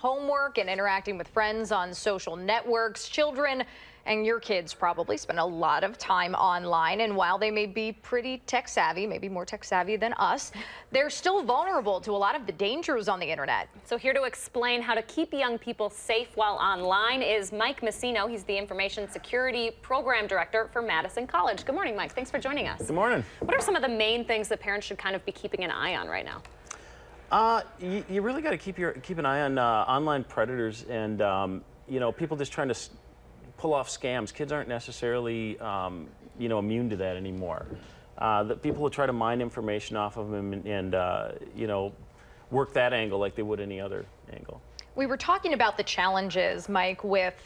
homework and interacting with friends on social networks. Children and your kids probably spend a lot of time online, and while they may be pretty tech savvy, maybe more tech savvy than us, they're still vulnerable to a lot of the dangers on the internet. So here to explain how to keep young people safe while online is Mike Masino. He's the Information Security Program Director for Madison College. Good morning, Mike. Thanks for joining us. Good morning. What are some of the main things that parents should kind of be keeping an eye on right now? You really got to keep an eye on online predators and people just trying to pull off scams. Kids aren't necessarily immune to that anymore. The people will try to mine information off of them and work that angle like they would any other angle. We were talking about the challenges, Mike, with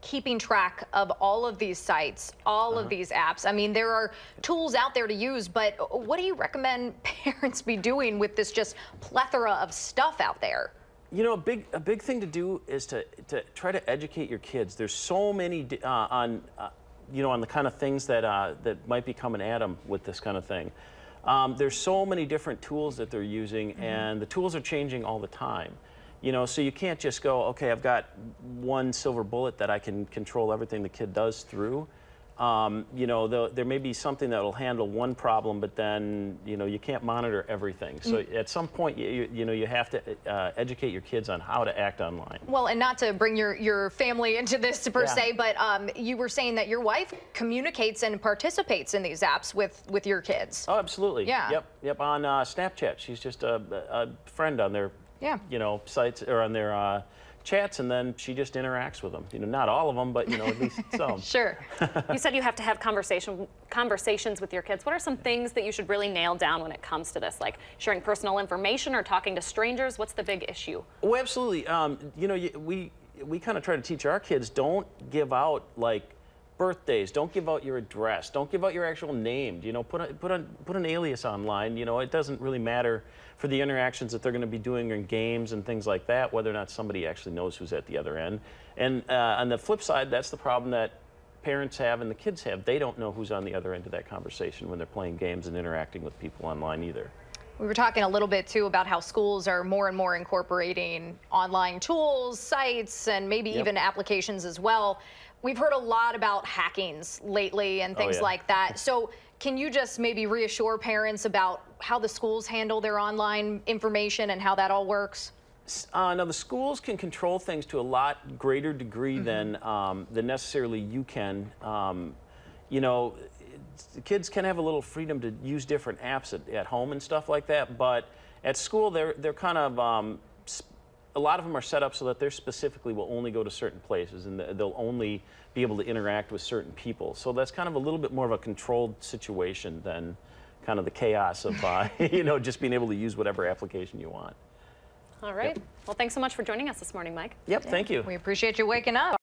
keeping track of all of these sites, all of these apps. I mean, there are tools out there to use, but what do you recommend parents be doing with this just plethora of stuff out there? You know, a big thing to do is to try to educate your kids. There's so many on the kind of things that might become an atom with this kind of thing. There's so many different tools that they're using, and the tools are changing all the time. So you can't just go, okay, I've got one silver bullet that I can control everything the kid does through. There may be something that will handle one problem, but then, you can't monitor everything. So at some point, you have to educate your kids on how to act online. Well, and not to bring your family into this per se, but you were saying that your wife communicates and participates in these apps with your kids. Oh, absolutely. Yeah. Yep. On Snapchat, she's just a friend on their sites or on their chats, and then she just interacts with them. Not all of them, but at least some. Sure. You said you have to have conversations with your kids. What are some things that you should really nail down when it comes to this, like sharing personal information or talking to strangers? What's the big issue? Oh, absolutely. We kind of try to teach our kids, don't give out birthdays, don't give out your address, don't give out your actual name. Put an alias online. It doesn't really matter for the interactions that they're going to be doing in games and things like that, whether or not somebody actually knows who's at the other end. And on the flip side, that's the problem that parents have and the kids have. They don't know who's on the other end of that conversation when they're playing games and interacting with people online either. We were talking a little bit, too, about how schools are more and more incorporating online tools, sites, and maybe even applications as well. We've heard a lot about hackings lately and things like that. So can you just maybe reassure parents about how the schools handle their online information and how that all works? Now, the schools can control things to a lot greater degree than necessarily you can. The kids can have a little freedom to use different apps at home and stuff like that, but at school they're kind of a lot of them are set up so that they specifically will only go to certain places and they'll only be able to interact with certain people. So that's kind of a little bit more of a controlled situation than kind of the chaos of just being able to use whatever application you want. All right. Well, thanks so much for joining us this morning, Mike. Yep, thank you. We appreciate you waking up.